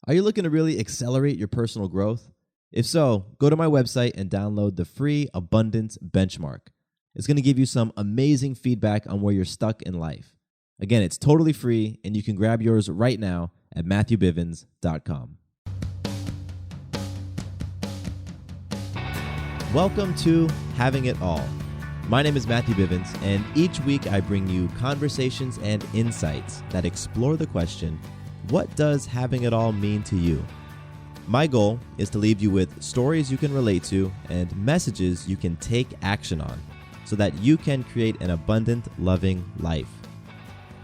Are you looking to really accelerate your personal growth? If so, go to my website and download the free Abundance Benchmark. It's going to give you some amazing feedback on where you're stuck in life. Again, it's totally free, and you can grab yours right now at MatthewBivens.com. Welcome to Having It All. My name is Matthew Bivens, and each week I bring you conversations and insights that explore the question, what does having it all mean to you? My goal is to leave you with stories you can relate to and messages you can take action on so that you can create an abundant, loving life.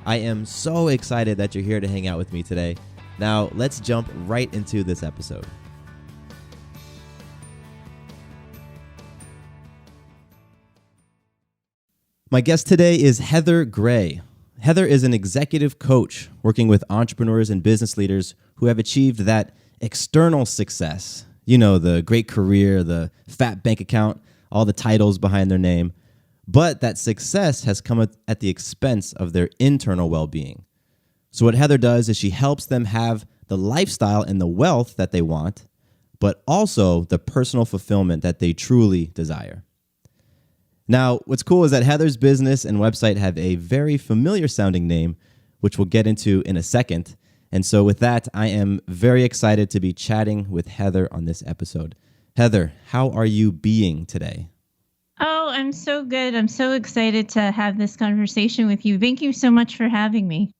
I am so excited that you're here to hang out with me today. Now, let's jump right into this episode. My guest today is Heather Gray. Heather is an executive coach working with entrepreneurs and business leaders who have achieved that external success. You know, the great career, the fat bank account, all the titles behind their name. But that success has come at the expense of their internal well-being. So what Heather does is she helps them have the lifestyle and the wealth that they want, but also the personal fulfillment that they truly desire. Now, what's cool is that Heather's business and website have a very familiar sounding name, which we'll get into in a second. And so with that, I am very excited to be chatting with Heather on this episode. Heather, how are you being today? Oh, I'm so good. I'm so excited to have this conversation with you. Thank you so much for having me.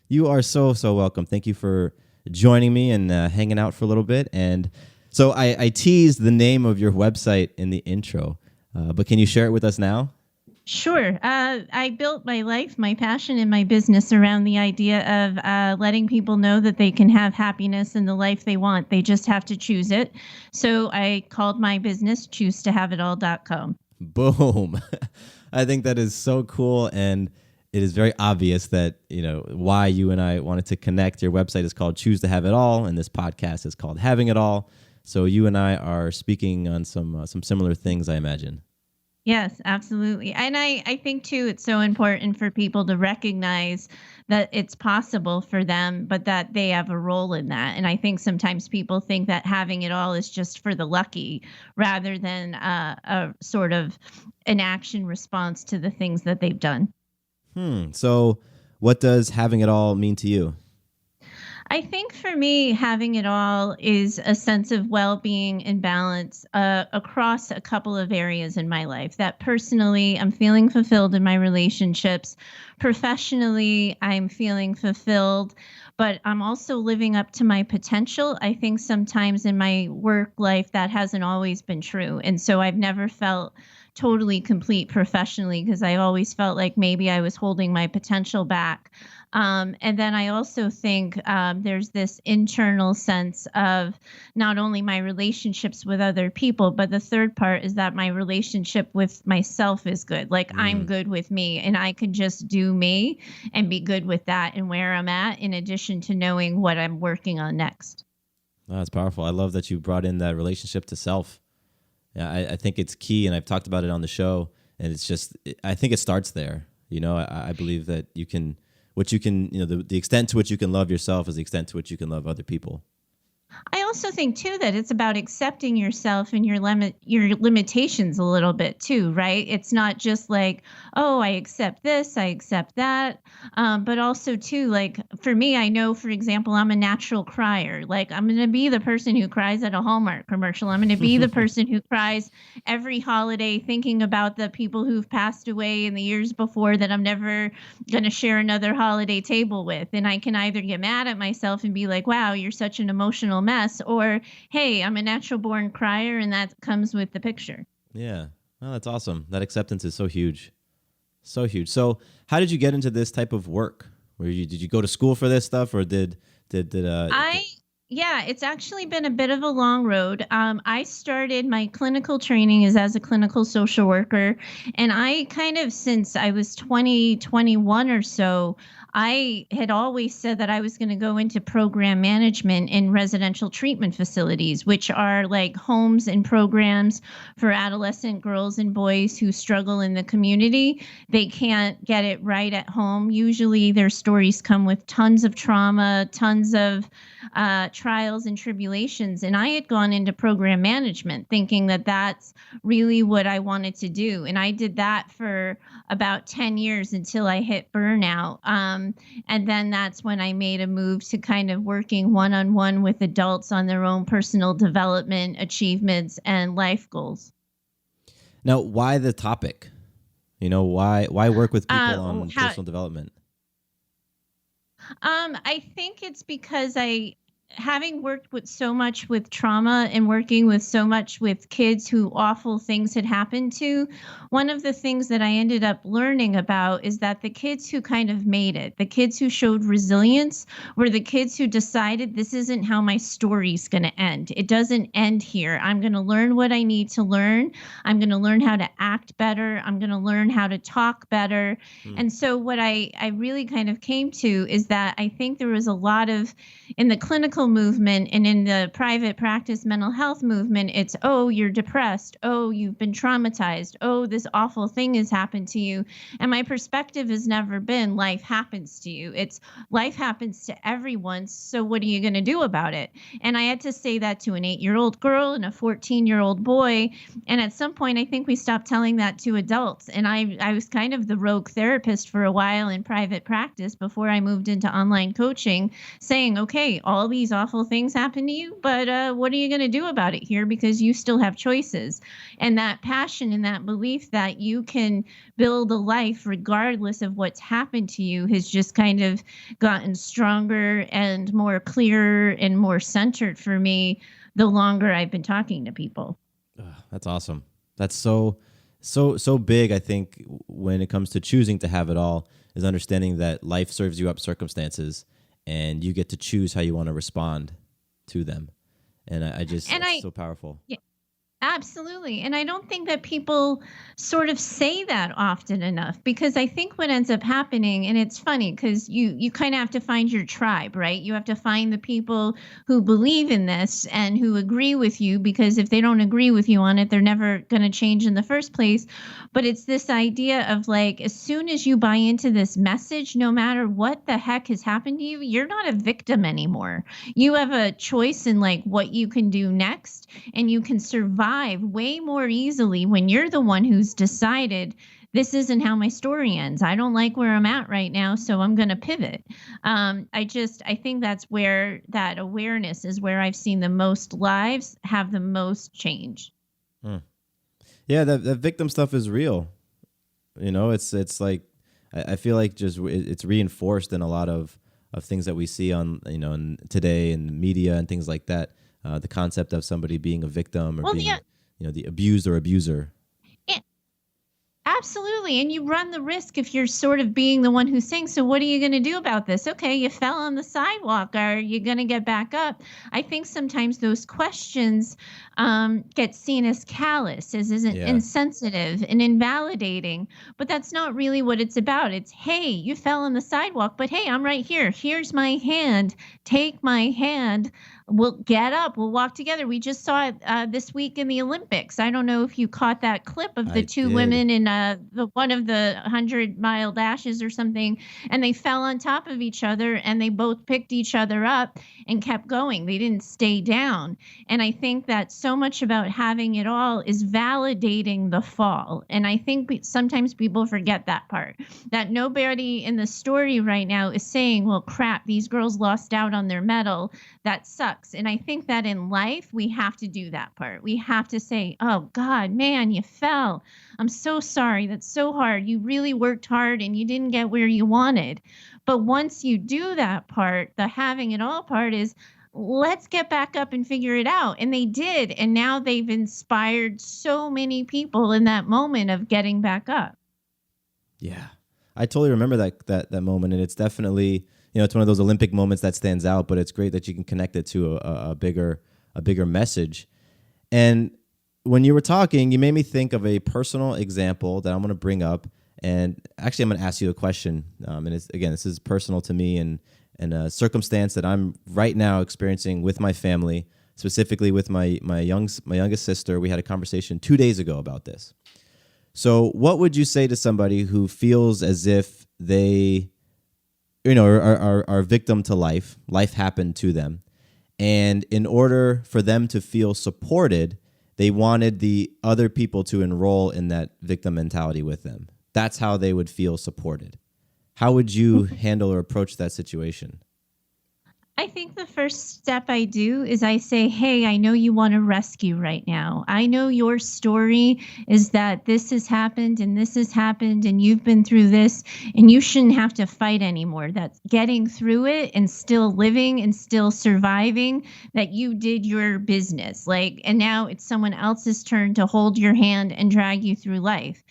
You are so welcome. Thank you for joining me and hanging out for a little bit. And so I teased the name of your website in the intro. But can you share it with us now? Sure. I built my life, my passion, and my business around the idea of letting people know that they can have happiness in the life they want. They just have to choose it. So I called my business choosetohaveitall.com. Boom. I think that is so cool. And it is very obvious that, you know, why you and I wanted to connect. Your website is called Choose to Have It All, and this podcast is called Having It All. So you and I are speaking on some similar things, I imagine. Yes, absolutely. And I think, too, it's so important for people to recognize that it's possible for them, but that they have a role in that. And I think sometimes people think that having it all is just for the lucky rather than a sort of an action response to the things that they've done. So what does having it all mean to you? I think for me, having it all is a sense of well-being and balance across a couple of areas in my life. That personally, I'm feeling fulfilled in my relationships. Professionally, I'm feeling fulfilled, but I'm also living up to my potential. I think sometimes in my work life, that hasn't always been true. And so I've never felt totally complete professionally because I always felt like maybe I was holding my potential back. And then I also think there's this internal sense of not only my relationships with other people, but the third part is that my relationship with myself is good. Like I'm good with me and I can just do me and be good with that and where I'm at, in addition to knowing what I'm working on next. Oh, that's powerful. I love that you brought in that relationship to self. Yeah, I think it's key, and I've talked about it on the show, and it's just, I think it starts there. You know, I believe that you can, the extent to which you can love yourself is the extent to which you can love other people. I also think too that it's about accepting yourself and your limitations a little bit too, right? It's not just like, oh, I accept this, I accept that, but also too, like for me, I know, for example, I'm a natural crier. Like I'm going to be the person who cries at a Hallmark commercial. I'm going to be the person who cries every holiday, thinking about the people who've passed away in the years before that I'm never going to share another holiday table with. And I can either get mad at myself and be like, wow, you're such an emotional mess, or hey, I'm a natural born crier and that comes with the picture. Yeah. Oh, that's awesome. That acceptance is so huge. So huge. So how did you get into this type of work? Did you go to school for this stuff, or Yeah, it's actually been a bit of a long road. I started my clinical training as a clinical social worker, and I kind of, since I was 21 or so, I had always said that I was going to go into program management in residential treatment facilities, which are like homes and programs for adolescent girls and boys who struggle in the community. They can't get it right at home. Usually their stories come with tons of trauma, tons of trials and tribulations. And I had gone into program management thinking that that's really what I wanted to do. And I did that for about 10 years until I hit burnout. And then that's when I made a move to kind of working one on one with adults on their own personal development, achievements, and life goals. Now, why the topic? Why work with people on How personal development? I think it's because having worked with so much with trauma and working with so much with kids who awful things had happened to, one of the things that I ended up learning about is that the kids who kind of made it, the kids who showed resilience, were the kids who decided this isn't how my story's going to end. It doesn't end here. I'm going to learn what I need to learn. I'm going to learn how to act better. I'm going to learn how to talk better. And so what I really kind of came to is that I think there was a lot of, in the clinical movement and in the private practice mental health movement, it's, oh, you're depressed. Oh, you've been traumatized. Oh, this awful thing has happened to you. And my perspective has never been life happens to you. It's life happens to everyone. So what are you going to do about it? And I had to say that to an 8-year-old girl and a 14-year-old boy. And at some point, I think we stopped telling that to adults. And I was kind of the rogue therapist for a while in private practice before I moved into online coaching, saying, okay, all these awful things happen to you, but what are you going to do about it here? Because you still have choices. And that passion and that belief that you can build a life regardless of what's happened to you has just kind of gotten stronger and more clear and more centered for me the longer I've been talking to people. That's awesome. That's so big, I think, when it comes to choosing to have it all, is understanding that life serves you up circumstances and you get to choose how you want to respond to them. And it's so powerful. Yeah. Absolutely. And I don't think that people sort of say that often enough, because I think what ends up happening, and it's funny because you kind of have to find your tribe, right? You have to find the people who believe in this and who agree with you, because if they don't agree with you on it, they're never going to change in the first place. But it's this idea of like, as soon as you buy into this message, no matter what the heck has happened to you, you're not a victim anymore. You have a choice in like what you can do next, and you can survive way more easily when you're the one who's decided this isn't how my story ends. I don't like where I'm at right now, so I'm going to pivot. I think that's where that awareness is where I've seen the most lives have the most change. Yeah, that victim stuff is real. It's like, I feel like just it's reinforced in a lot of things that we see on, in today in media and things like that. The concept of somebody being a victim or being, the abused or abuser. Absolutely. And you run the risk if you're sort of being the one who's saying, so what are you going to do about this? Okay, you fell on the sidewalk. Are you going to get back up? I think sometimes those questions get seen as callous, as insensitive and invalidating. But that's not really what it's about. It's, hey, you fell on the sidewalk, but hey, I'm right here. Here's my hand. Take my hand. We'll get up. We'll walk together. We just saw it this week in the Olympics. I don't know if you caught that clip of the two women in one of the 100-mile dashes or something, and they fell on top of each other, and they both picked each other up and kept going. They didn't stay down. And I think that so much about having it all is validating the fall. And I think sometimes people forget that part, that nobody in the story right now is saying, well, crap, these girls lost out on their medal. That sucks. And I think that in life, we have to do that part. We have to say, oh, God, man, you fell. I'm so sorry. That's so hard. You really worked hard and you didn't get where you wanted. But once you do that part, the having it all part is, let's get back up and figure it out. And they did. And now they've inspired so many people in that moment of getting back up. Yeah, I totally remember that moment. And it's definitely, it's one of those Olympic moments that stands out, but it's great that you can connect it to a bigger message. And when you were talking, you made me think of a personal example that I'm going to bring up. And actually, I'm going to ask you a question. And this is personal to me and a circumstance that I'm right now experiencing with my family, specifically with my youngest sister. We had a conversation 2 days ago about this. So what would you say to somebody who feels as if they, are victim to life happened to them, And in order for them to feel supported, they wanted the other people to enroll in that victim mentality with them. That's how they would feel supported. How would you handle or approach that situation? I think the first step I do is I say, hey, I know you want to rescue right now. I know your story is that this has happened and this has happened and you've been through this and you shouldn't have to fight anymore. That's getting through it and still living and still surviving, that you did your business. Like, and now it's someone else's turn to hold your hand and drag you through life.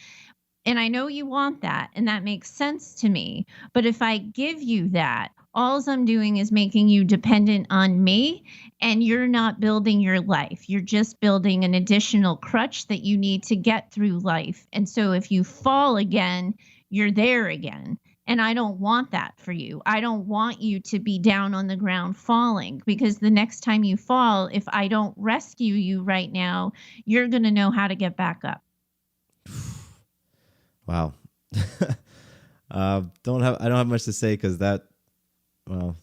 And I know you want that, and that makes sense to me. But if I give you that, all I'm doing is making you dependent on me, and you're not building your life. You're just building an additional crutch that you need to get through life. And so if you fall again, you're there again. And I don't want that for you. I don't want you to be down on the ground falling, because the next time you fall, if I don't rescue you right now, you're going to know how to get back up. Wow. I don't have much to say because that. Well,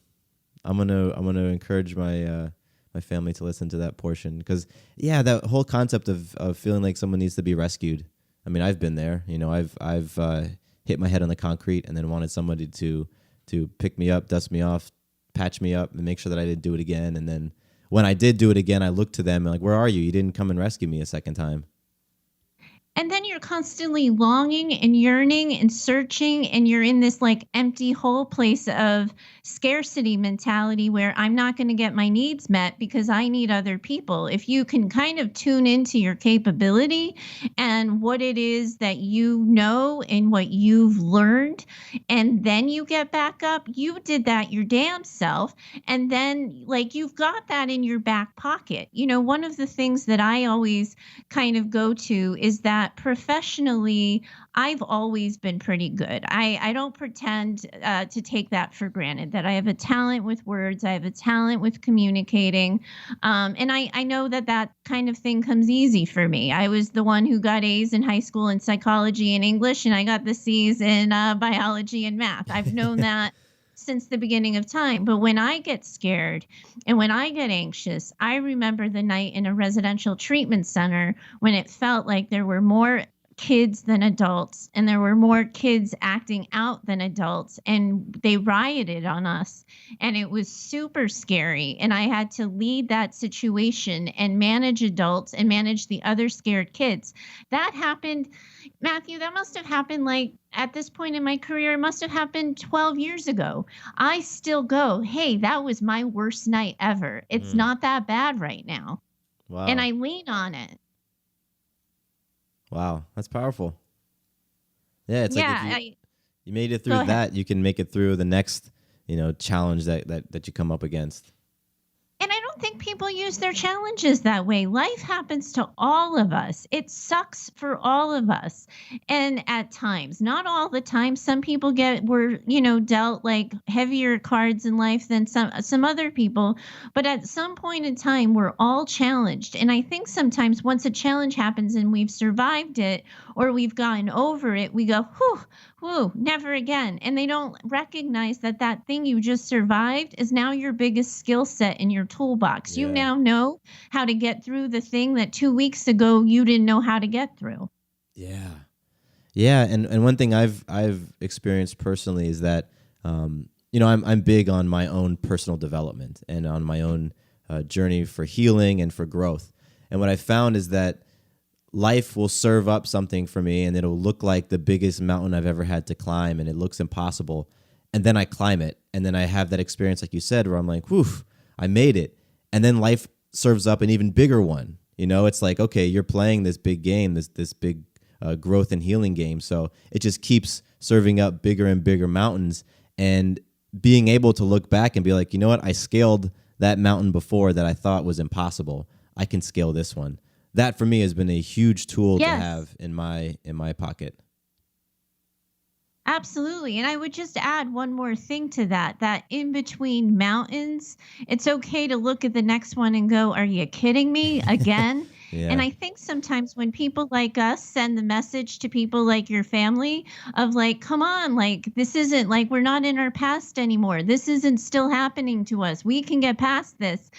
I'm gonna encourage my my family to listen to that portion because that whole concept of feeling like someone needs to be rescued. I mean, I've been there. You know, I've hit my head on the concrete and then wanted somebody to pick me up, dust me off, patch me up, and make sure that I didn't do it again. And then when I did do it again, I looked to them and like, where are you? You didn't come and rescue me a second time. And then you're constantly longing and yearning and searching, and you're in this like empty hole place of scarcity mentality where I'm not going to get my needs met because I need other people. If you can kind of tune into your capability and what it is that you know and what you've learned, and then you get back up, you did that your damn self. And then like you've got that in your back pocket. You know, one of the things that I always kind of go to is that professionally, I've always been pretty good. I don't pretend to take that for granted, that I have a talent with words, I have a talent with communicating. And I know that that kind of thing comes easy for me. I was the one who got A's in high school in psychology and English, and I got the C's in biology and math. I've known that since the beginning of time. But when I get scared and when I get anxious, I remember the night in a residential treatment center when it felt like there were more kids than adults and there were more kids acting out than adults, and they rioted on us, and it was super scary, and I had to lead that situation and manage adults and manage the other scared kids. That happened, Matthew, that must have happened like at this point in my career, it must have happened 12 years ago. I still go, hey, that was my worst night ever. It's not that bad right now. Wow. And I lean on it. Wow, that's powerful. Yeah, it's Yeah, like if you made it through that, you can make it through the next, challenge that you come up against. And I don't think people use their challenges that way. Life happens to all of us. It sucks for all of us. And at times, not all the time, some people were dealt like heavier cards in life than some other people. But at some point in time, we're all challenged. And I think sometimes once a challenge happens and we've survived it or we've gotten over it, we go, whew, never again. And they don't recognize that that thing you just survived is now your biggest skill set in your toolbox. Yeah. You now know how to get through the thing that 2 weeks ago you didn't know how to get through. Yeah. Yeah, and one thing I've experienced personally is that I'm big on my own personal development and on my own journey for healing and for growth. And what I found is that life will serve up something for me and it'll look like the biggest mountain I've ever had to climb and it looks impossible. And then I climb it. And then I have that experience, like you said, where I'm like, whew, I made it. And then life serves up an even bigger one. It's like, okay, you're playing this big game, this big growth and healing game. So it just keeps serving up bigger and bigger mountains, and being able to look back and be like, you know what? I scaled that mountain before that I thought was impossible. I can scale this one. That for me has been a huge tool to have in my pocket. Absolutely. And I would just add one more thing to that in between mountains, it's okay to look at the next one and go, are you kidding me again? And Yeah. I think sometimes when people like us send the message to people like your family of like, come on, like this isn't like we're not in our past anymore. This isn't still happening to us. We can get past this.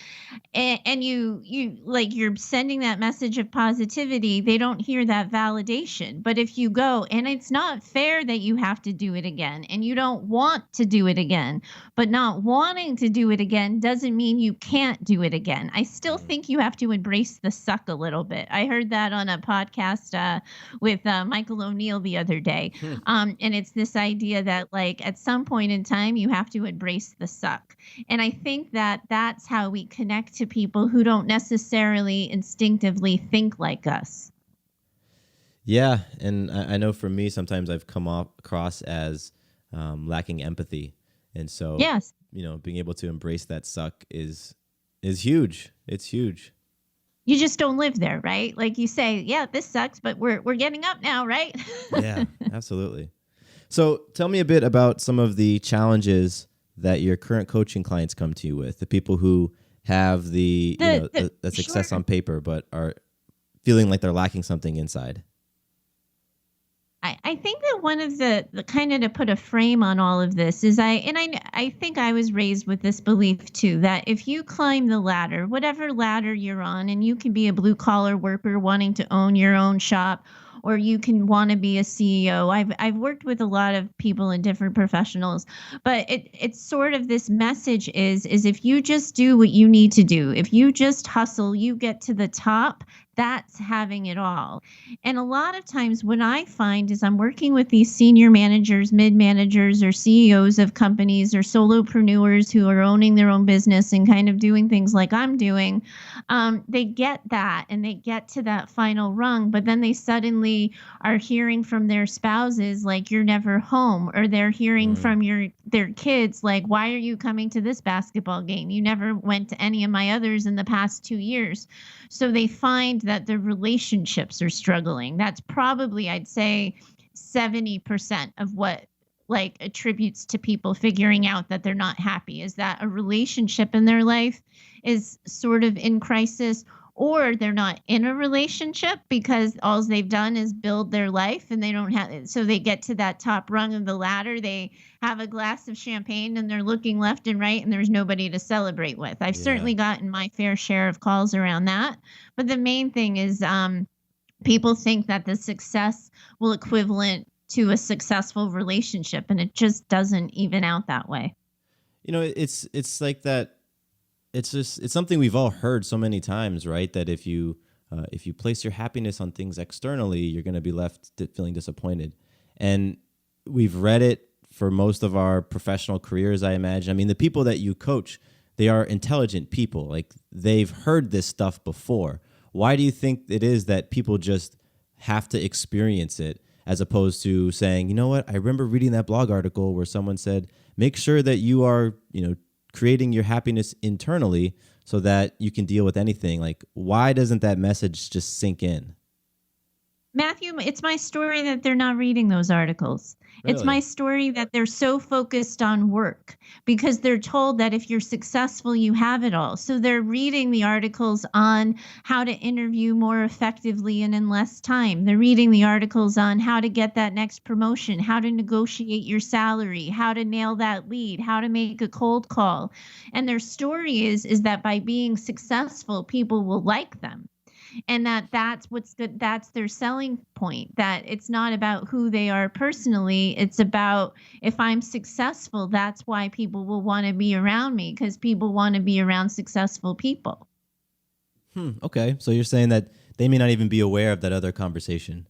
And you like you're sending that message of positivity, they don't hear that validation. But if you go, and it's not fair that you have to do it again and you don't want to do it again, but not wanting to do it again doesn't mean you can't do it again. I still Mm. think you have to embrace the suck a little bit. I heard that on a podcast with Michael O'Neill the other day. Hmm. And it's this idea that like at some point in time you have to embrace the suck. And I think that that's how we connect to people who don't necessarily instinctively think like us. Yeah, and I know for me, sometimes I've come across as lacking empathy, and so Yes. being able to embrace that suck is huge. It's huge. You just don't live there, right? Like you say, yeah, this sucks, but we're getting up now, right? Yeah, absolutely. So tell me a bit about some of the challenges that your current coaching clients come to you with, the people who have the the success Sure. on paper, but are feeling like they're lacking something inside. I think that one of the kind of to put a frame on all of this is I think I was raised with this belief too that if you climb the ladder, whatever ladder you're on, and you can be a blue collar worker wanting to own your own shop, or you can want to be a CEO. I've worked with a lot of people in different professionals, but it's sort of this message is if you just do what you need to do, if you just hustle, you get to the top. That's having it all. And a lot of times, what I find is I'm working with these senior managers, mid managers, or CEOs of companies or solopreneurs who are owning their own business and kind of doing things like I'm doing. They get that and they get to that final rung, but then they suddenly are hearing from their spouses like you're never home, or they're hearing Mm, from their kids like, why are you coming to this basketball game? You never went to any of my others in the past 2 years. So they find that their relationships are struggling. That's probably, I'd say, 70% of what like attributes to people figuring out that they're not happy is that a relationship in their life is sort of in crisis, or they're not in a relationship because all they've done is build their life and they don't have, so they get to that top rung of the ladder, they have a glass of champagne and they're looking left and right and there's nobody to celebrate with. I've yeah. certainly gotten my fair share of calls around that, but the main thing is people think that the success will equivalent to a successful relationship, and it just doesn't even out that way. It's like that. It's something we've all heard so many times, right? That if you place your happiness on things externally, you're going to be left feeling disappointed. And we've read it for most of our professional careers, I imagine. I mean, the people that you coach, they are intelligent people. Like they've heard this stuff before. Why do you think it is that people just have to experience it as opposed to saying, you know what, I remember reading that blog article where someone said, make sure that you are, creating your happiness internally so that you can deal with anything. Like, why doesn't that message just sink in? Matthew, it's my story that they're not reading those articles. It's my Really? story that they're so focused on work because they're told that if you're successful, you have it all. So they're reading the articles on how to interview more effectively and in less time. They're reading the articles on how to get that next promotion, how to negotiate your salary, how to nail that lead, how to make a cold call. And their story is that by being successful, people will like them, and that's what's good, that's their selling point, that it's not about who they are personally, it's about if I'm successful, that's why people will want to be around me, because people want to be around successful people. Okay. So you're saying that they may not even be aware of that other conversation.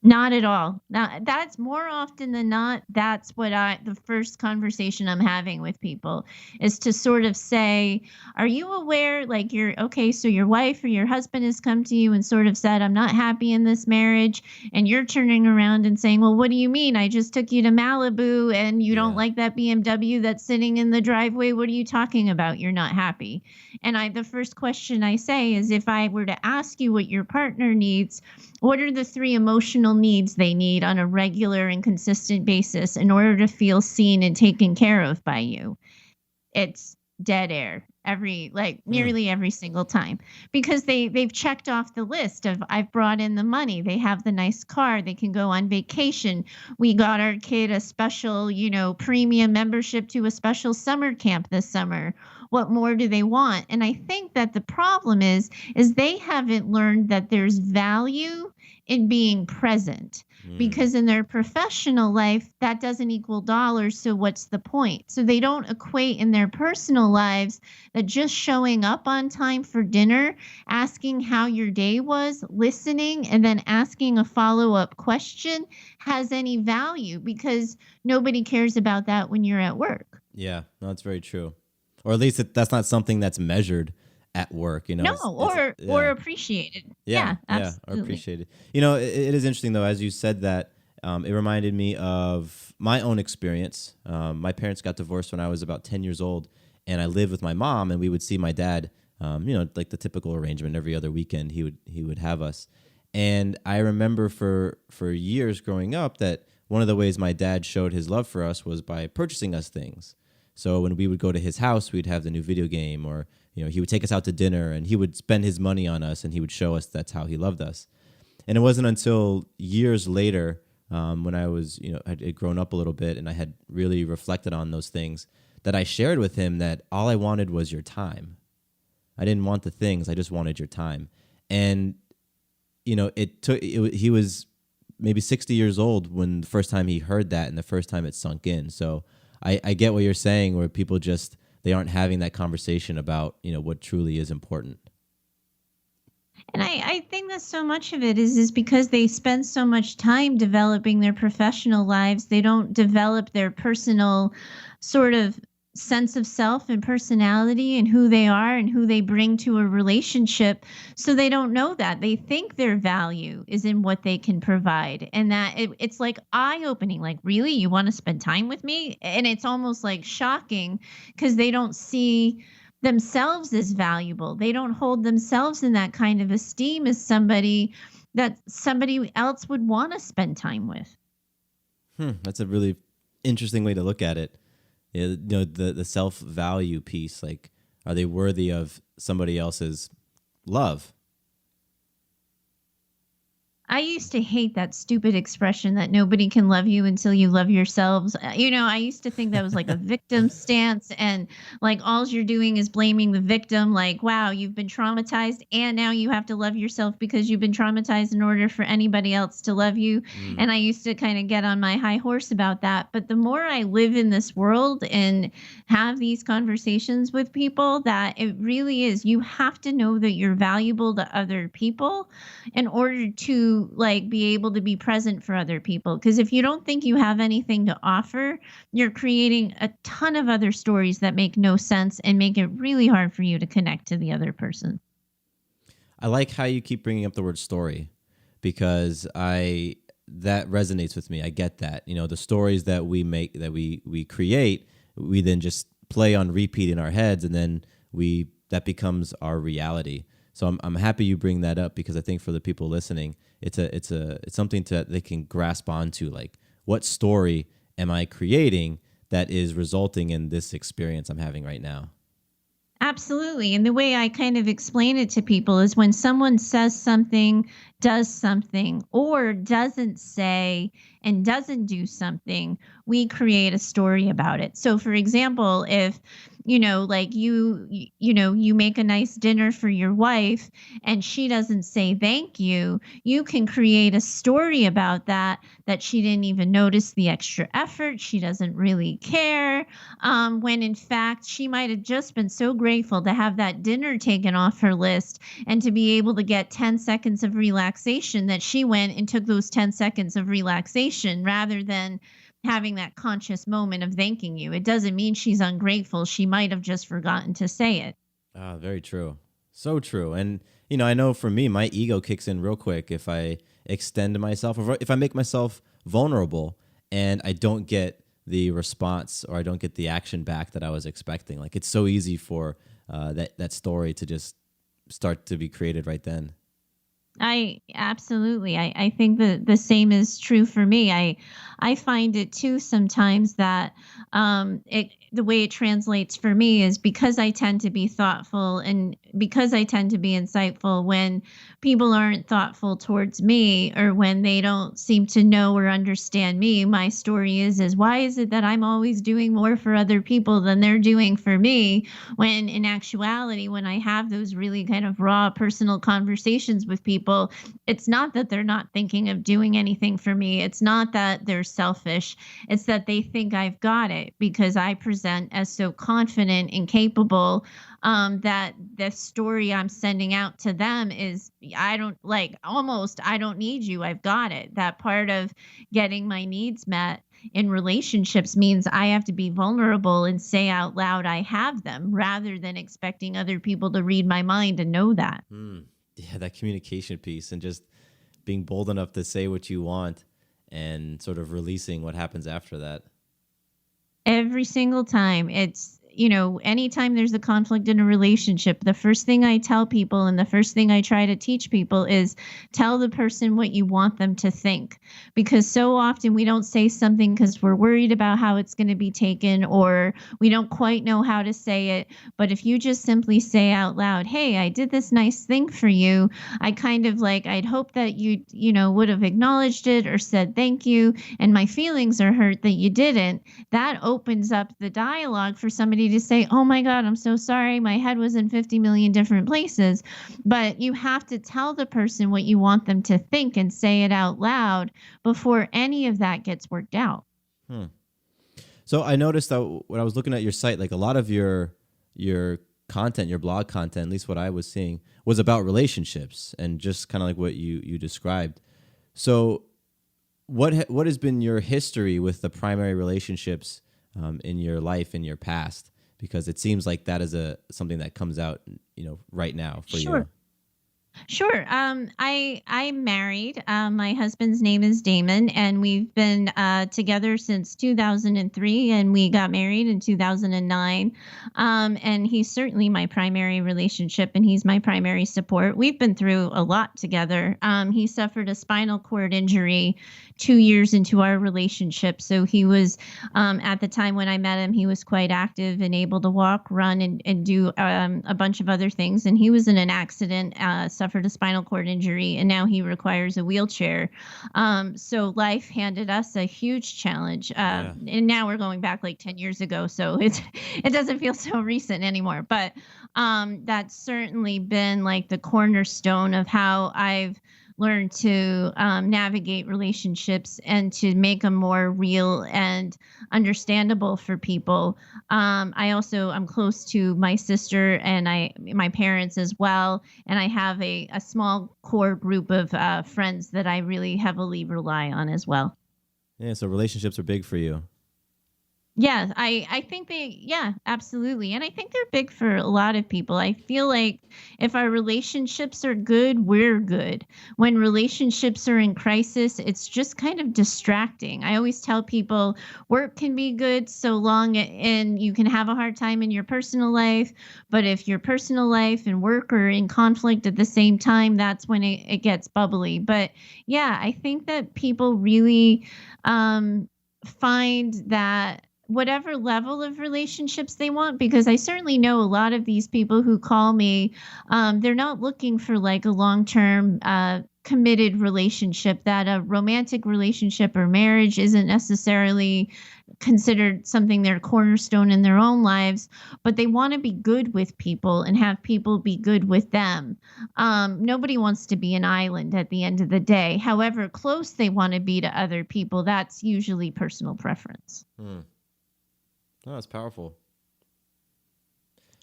Not at all. Now, that's more often than not, that's what the first conversation I'm having with people is to sort of say, are you aware, like okay, so your wife or your husband has come to you and sort of said, I'm not happy in this marriage. And you're turning around and saying, well, what do you mean? I just took you to Malibu and you don't Yeah. like that BMW that's sitting in the driveway. What are you talking about? You're not happy. And the first question I say is, if I were to ask you what your partner needs, what are the three emotional needs they need on a regular and consistent basis in order to feel seen and taken care of by you? It's dead air. Hmm. nearly every single time, because they've checked off the list of, I've brought in the money, they have the nice car, they can go on vacation, we got our kid a special, premium membership to a special summer camp this summer. What more do they want? And I think that the problem is they haven't learned that there's value in being present, Hmm. because in their professional life that doesn't equal dollars, so what's the point? So they don't equate in their personal lives that just showing up on time for dinner, asking how your day was, listening, and then asking a follow-up question has any value, because nobody cares about that when you're at work. Yeah, no, that's very true. Or at least that's not something that's measured at work. No, It's or yeah. appreciated. Yeah, Yeah, yeah, I absolutely. appreciate it. It is interesting though, as you said that, it reminded me of my own experience. My parents got divorced when I was about 10 years old, and I lived with my mom, and we would see my dad. Like the typical arrangement, every other weekend he would have us, and I remember for years growing up that one of the ways my dad showed his love for us was by purchasing us things. So when we would go to his house, we'd have the new video game, or he would take us out to dinner, and he would spend his money on us, and he would show us that's how he loved us. And it wasn't until years later, when I was, had grown up a little bit, and I had really reflected on those things, that I shared with him that all I wanted was your time. I didn't want the things; I just wanted your time. And he was maybe 60 years old when the first time he heard that, and the first time it sunk in. So I get what you're saying, where people just they aren't having that conversation about what truly is important. And I think that so much of it is because they spend so much time developing their professional lives, they don't develop their personal sort of sense of self and personality and who they are and who they bring to a relationship. So they don't know that. They think their value is in what they can provide. And that it's like eye opening, like, really? You want to spend time with me? And it's almost like shocking, because they don't see themselves as valuable. They don't hold themselves in that kind of esteem as somebody that somebody else would want to spend time with. That's a really interesting way to look at it. Yeah, the self value piece. Like, are they worthy of somebody else's love? I used to hate that stupid expression that nobody can love you until you love yourselves. I used to think that was like a victim stance, and like all you're doing is blaming the victim. Like, wow, you've been traumatized and now you have to love yourself because you've been traumatized in order for anybody else to love you. Mm. And I used to kind of get on my high horse about that. But the more I live in this world and have these conversations with people, that it really is, you have to know that you're valuable to other people in order to like be able to be present for other people, because if you don't think you have anything to offer, you're creating a ton of other stories that make no sense and make it really hard for you to connect to the other person. I like how you keep bringing up the word story, because I that resonates with me. I get that. The stories that we make, that we create, we then just play on repeat in our heads, and then we that becomes our reality. So I'm happy you bring that up, because I think for the people listening, it's something to they can grasp onto. Like, what story am I creating that is resulting in this experience I'm having right now? Absolutely. And the way I kind of explain it to people is when someone says something, does something, or doesn't say and doesn't do something, we create a story about it. So, for example, if like you make a nice dinner for your wife and she doesn't say thank you, you can create a story about that, that she didn't even notice the extra effort, she doesn't really care, when in fact she might have just been so grateful to have that dinner taken off her list and to be able to get 10 seconds of relaxation, that she went and took those 10 seconds of relaxation rather than having that conscious moment of thanking you. It doesn't mean she's ungrateful. She might have just forgotten to say it. Ah, very true. So true. And I know for me, my ego kicks in real quick if I extend myself, or if I make myself vulnerable and I don't get the response, or I don't get the action back that I was expecting. Like, it's so easy for that story to just start to be created right then. I absolutely. I think that the same is true for me. I find it too sometimes that it the way it translates for me is because I tend to be thoughtful and because I tend to be insightful when people aren't thoughtful towards me or when they don't seem to know or understand me. My story is why is it that I'm always doing more for other people than they're doing for me? When in actuality, when I have those really kind of raw personal conversations with people, it's not that they're not thinking of doing anything for me. It's not that they're selfish. It's that they think I've got it because I present as so confident and capable, that the story I'm sending out to them is I don't like almost I don't need you. I've got it. That part of getting my needs met in relationships means I have to be vulnerable and say out loud I have them rather than expecting other people to read my mind and know that. Mm. Yeah, that communication piece and just being bold enough to say what you want and sort of releasing what happens after that. Every single time. Anytime there's a conflict in a relationship, the first thing I tell people and the first thing I try to teach people is tell the person what you want them to think. Because so often we don't say something because we're worried about how it's going to be taken or we don't quite know how to say it. But if you just simply say out loud, hey, I did this nice thing for you, I kind of like, I'd hope that you would have acknowledged it or said thank you. And my feelings are hurt that you didn't. That opens up the dialogue for somebody to say, "Oh my God, I'm so sorry. My head was in 50 million different places." But you have to tell the person what you want them to think and say it out loud before any of that gets worked out. Hmm. So I noticed that when I was looking at your site, like a lot of your content, your blog content, at least what I was seeing, was about relationships and just kind of like what you described. So what has been your history with the primary relationships in your life in your past? Because it seems like that is a something that comes out, right now for you. Sure. Sure. I'm married. My husband's name is Damon, and we've been together since 2003, and we got married in 2009. And he's certainly my primary relationship, and he's my primary support. We've been through a lot together. He suffered a spinal cord injury 2 years into our relationship, so he was at the time when I met him, he was quite active and able to walk, run, and do a bunch of other things. And he was in an accident, suffered a spinal cord injury, and now he requires a wheelchair. So life handed us a huge challenge. Yeah. And now we're going back like 10 years ago. So it doesn't feel so recent anymore. But that's certainly been like the cornerstone of how I've learn to navigate relationships and to make them more real and understandable for people. I'm close to my sister and my parents as well, and I have a small core group of friends that I really heavily rely on as well. Yeah. So relationships are big for you. Yeah, I think yeah, absolutely. And I think they're big for a lot of people. I feel like if our relationships are good, we're good. When relationships are in crisis, it's just kind of distracting. I always tell people work can be good so long and you can have a hard time in your personal life, but if your personal life and work are in conflict at the same time, that's when it gets bubbly. But yeah, I think that people really find that whatever level of relationships they want, because I certainly know a lot of these people who call me, they're not looking for like a long-term committed relationship. That a romantic relationship or marriage isn't necessarily considered something their cornerstone in their own lives, but they want to be good with people and have people be good with them. Nobody wants to be an island at the end of the day. However close they want to be to other people, that's usually personal preference. Hmm. Oh, that's powerful.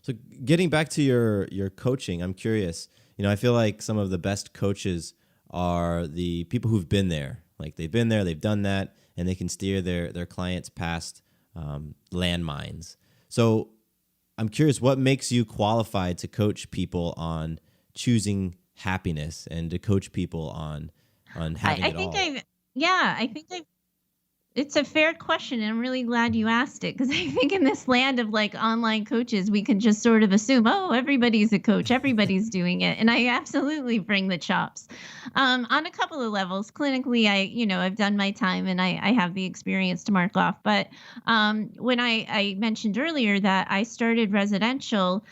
So getting back to your coaching, I'm curious. I feel like some of the best coaches are the people who've been there. Like they've been there, they've done that, and they can steer their clients past landmines. So I'm curious, what makes you qualified to coach people on choosing happiness and to coach people on I, having I it think all? I've, yeah, I think I've It's a fair question, and I'm really glad you asked it because I think in this land of like online coaches, we can just sort of assume, oh, everybody's a coach, everybody's doing it, and I absolutely bring the chops on a couple of levels. Clinically, I've done my time and I have the experience to mark off. But when I mentioned earlier that I started residential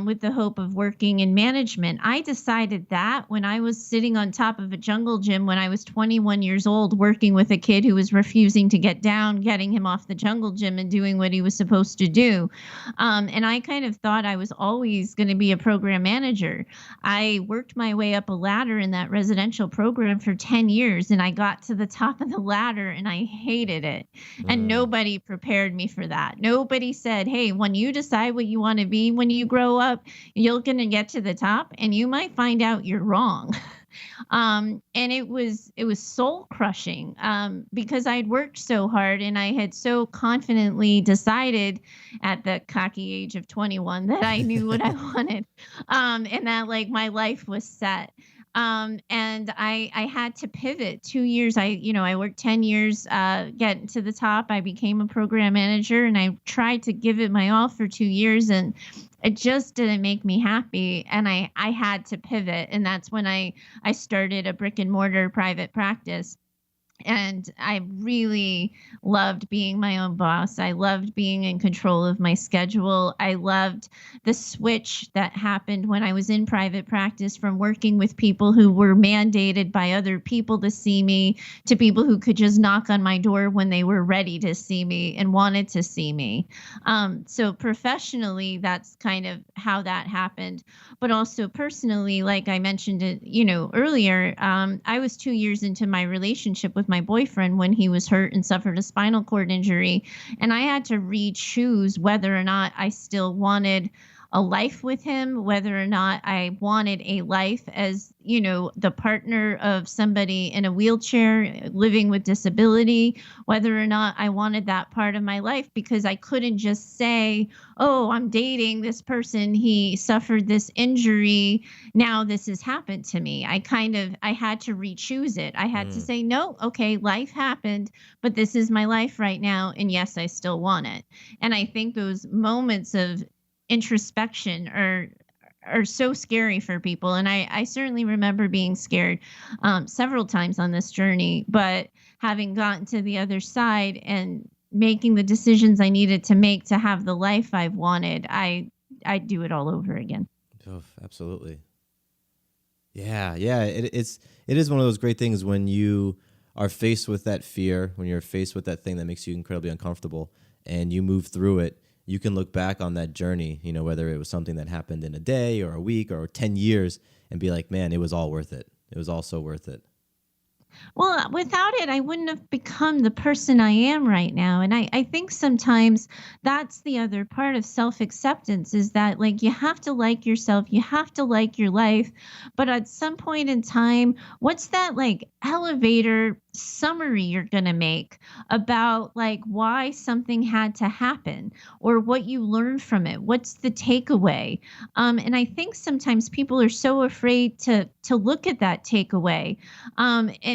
with the hope of working in management, I decided that when I was sitting on top of a jungle gym when I was 21 years old, working with a kid who was refusing to get down, getting him off the jungle gym and doing what he was supposed to do. And I kind of thought I was always going to be a program manager. I worked my way up a ladder in that residential program for 10 years, and I got to the top of the ladder and I hated it. And Mm. nobody prepared me for that. Nobody said, hey, when you decide what you want to be when you grow up, you're going to get to the top and you might find out you're wrong. And it was soul crushing because I'd worked so hard and I had so confidently decided at the cocky age of 21 that I knew what I wanted, and that like my life was set. And I had to pivot 2 years. I worked 10 years getting to the top. I became a program manager and I tried to give it my all for 2 years, and it just didn't make me happy. And I had to pivot. And that's when I started a brick and mortar private practice. And I really loved being my own boss. I loved being in control of my schedule. I loved the switch that happened when I was in private practice from working with people who were mandated by other people to see me to people who could just knock on my door when they were ready to see me and wanted to see me. So professionally, that's kind of how that happened. But also personally, like I mentioned it, earlier, I was 2 years into my relationship with my boyfriend when he was hurt and suffered a spinal cord injury. And I had to re-choose whether or not I still wanted a life with him, whether or not I wanted a life as, the partner of somebody in a wheelchair living with disability, whether or not I wanted that part of my life, because I couldn't just say, oh, I'm dating this person. He suffered this injury. Now this has happened to me. I had to re-choose it. I had to Mm. say, no, okay, life happened, but this is my life right now. And yes, I still want it. And I think those moments of introspection are so scary for people. And I certainly remember being scared several times on this journey, but having gotten to the other side and making the decisions I needed to make to have the life I've wanted, I'd do it all over again. Oh, absolutely. Yeah, yeah. It is one of those great things when you are faced with that fear, when you're faced with that thing that makes you incredibly uncomfortable, and you move through it. You can look back on that journey, whether it was something that happened in a day or a week or 10 years, and be like, man, it was all worth it. It was all so worth it. Well, without it, I wouldn't have become the person I am right now. And I think sometimes that's the other part of self acceptance is that, like, you have to like yourself, you have to like your life. But at some point in time, what's that, like, elevator summary you're going to make about, like, why something had to happen or what you learned from it? What's the takeaway? And I think sometimes people are so afraid to look at that takeaway,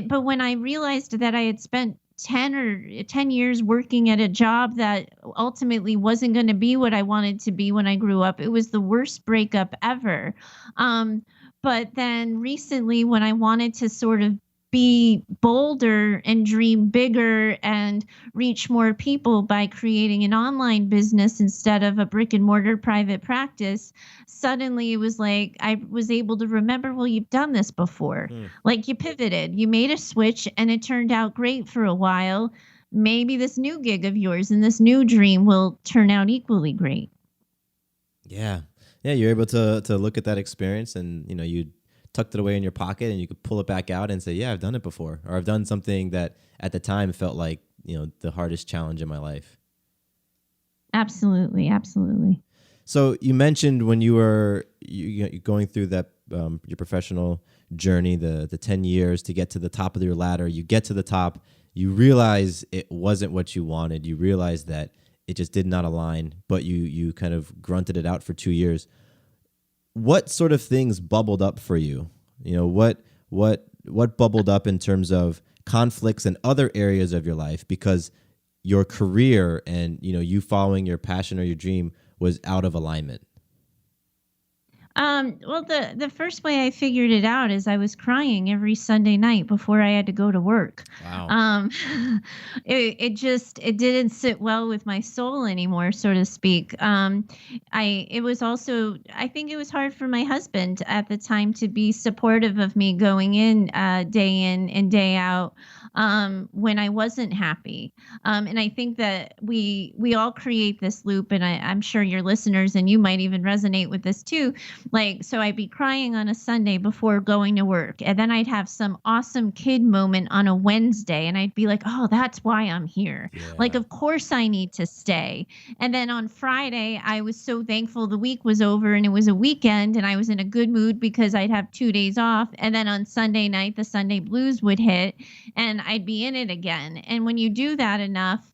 but when I realized that I had spent 10 years working at a job that ultimately wasn't going to be what I wanted to be when I grew up, it was the worst breakup ever. Um, but then recently, when I wanted to sort of be bolder and dream bigger and reach more people by creating an online business instead of a brick and mortar private practice, suddenly it was like I was able to remember, well, you've done this before. Mm. Like you pivoted, you made a switch, and it turned out great for a while. Maybe this new gig of yours and this new dream will turn out equally great. Yeah. Yeah, you're able to look at that experience and, you tucked it away in your pocket and you could pull it back out and say, yeah, I've done it before. Or I've done something that at the time felt like, the hardest challenge in my life. Absolutely, absolutely. So you mentioned when you were going through that your professional journey, the 10 years to get to the top of your ladder, you get to the top, you realize it wasn't what you wanted. You realize that it just did not align, but you kind of grunted it out for 2 years. What sort of things bubbled up for you? What bubbled up in terms of conflicts in other areas of your life because your career and you following your passion or your dream was out of alignment? Well, the first way I figured it out is I was crying every Sunday night before I had to go to work. Wow. Um, it didn't sit well with my soul anymore, so to speak. It was also, I think it was hard for my husband at the time to be supportive of me going in and day out, when I wasn't happy. And I think that we all create this loop, and I'm sure your listeners and you might even resonate with this too. Like, so I'd be crying on a Sunday before going to work, and then I'd have some awesome kid moment on a Wednesday, and I'd be like, oh, that's why I'm here. Like, Yeah. of course I need to stay. And then on Friday, I was so thankful the week was over and it was a weekend, and I was in a good mood because I'd have 2 days off. And then on Sunday night, the Sunday blues would hit, and I'd be in it again. And when you do that enough,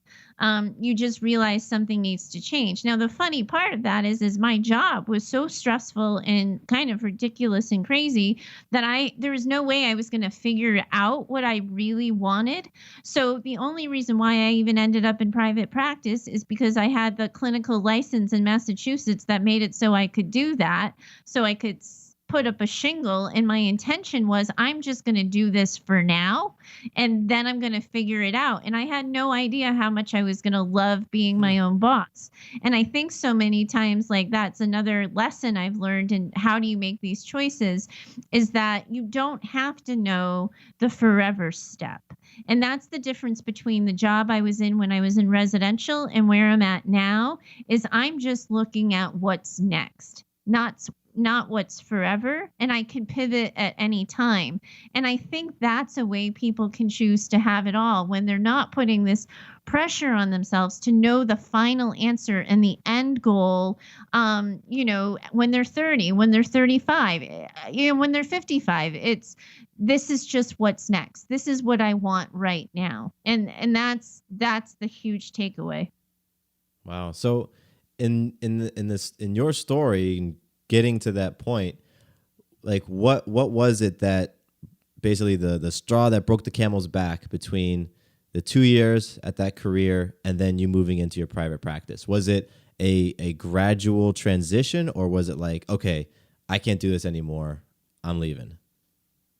you just realize something needs to change. Now, the funny part of that is my job was so stressful and kind of ridiculous and crazy that there was no way I was going to figure out what I really wanted. So the only reason why I even ended up in private practice is because I had the clinical license in Massachusetts that made it so I could do that. So I could put up a shingle, and my intention was I'm just going to do this for now, and then I'm going to figure it out. And I had no idea how much I was going to love being Hmm. my own boss. And I think so many times, like, that's another lesson I've learned in how do you make these choices, is that you don't have to know the forever step. And that's the difference between the job I was in when I was in residential and where I'm at now, is I'm just looking at what's next, not what's forever, and I can pivot at any time. And I think that's a way people can choose to have it all when they're not putting this pressure on themselves to know the final answer and the end goal. When they're 30, when they're 35, when they're 55, this is just what's next. This is what I want right now. And that's the huge takeaway. Wow. So in your story, getting to that point, like what was it that basically the straw that broke the camel's back between the 2 years at that career and then you moving into your private practice? Was it a gradual transition, or was it like, okay, I can't do this anymore, I'm leaving?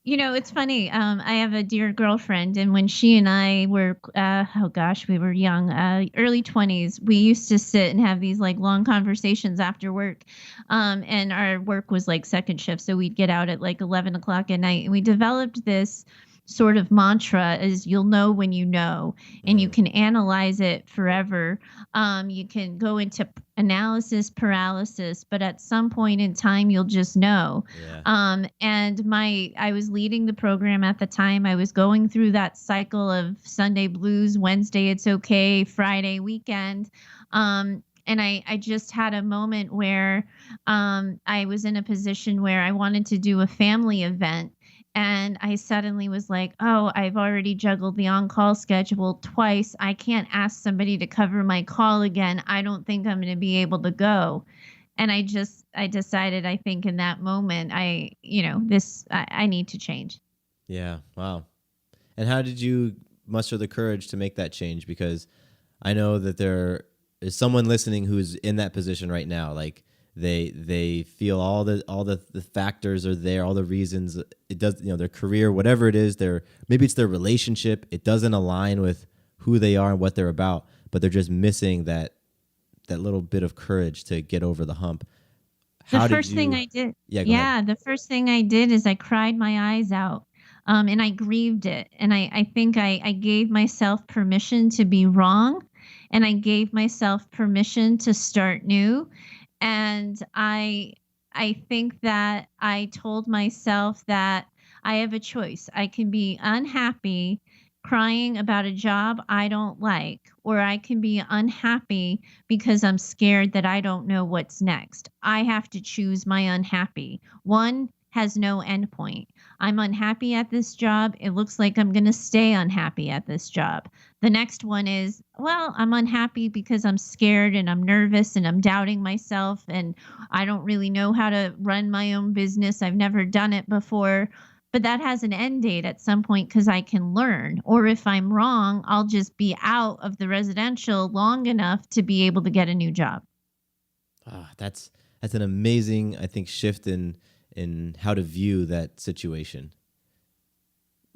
It's funny. I have a dear girlfriend, and when she and I were, oh gosh, we were young, early 20s, we used to sit and have these like long conversations after work. And our work was like second shift. So we'd get out at like 11 o'clock at night, and we developed this sort of mantra is you'll know when you know, and you Mm, can analyze it forever. You can go into analysis paralysis, but at some point in time, you'll just know. yeah. And I was leading the program at the time. I was going through that cycle of Sunday blues, Wednesday it's okay, Friday weekend. And I just had a moment where I was in a position where I wanted to do a family event. And I suddenly was like, oh, I've already juggled the on call schedule twice. I can't ask somebody to cover my call again. I don't think I'm going to be able to go. And I decided, I think in that moment, I need to change. Yeah. Wow. And how did you muster the courage to make that change? Because I know that there is someone listening who's in that position right now. Like they feel all the factors are there, all the reasons it does, their career, whatever it is, maybe it's their relationship, it doesn't align with who they are and what they're about, but they're just missing that little bit of courage to get over the hump. The How did first thing you? I did Yeah, go ahead. Yeah, the first thing I did is I cried my eyes out, and I grieved it, and I think I gave myself permission to be wrong, and I gave myself permission to start new, and I think that I told myself that I have a choice. I can be unhappy crying about a job I don't like, or I can be unhappy because I'm scared that I don't know what's next. I have to choose my unhappy. One has no endpoint. I'm unhappy at this job. It looks like I'm going to stay unhappy at this job. The next one is, well, I'm unhappy because I'm scared and I'm nervous and I'm doubting myself and I don't really know how to run my own business. I've never done it before. but that has an end date at some point because I can learn. Or if I'm wrong, I'll just be out of the residential long enough to be able to get a new job. That's an amazing, I think, shift in how to view that situation.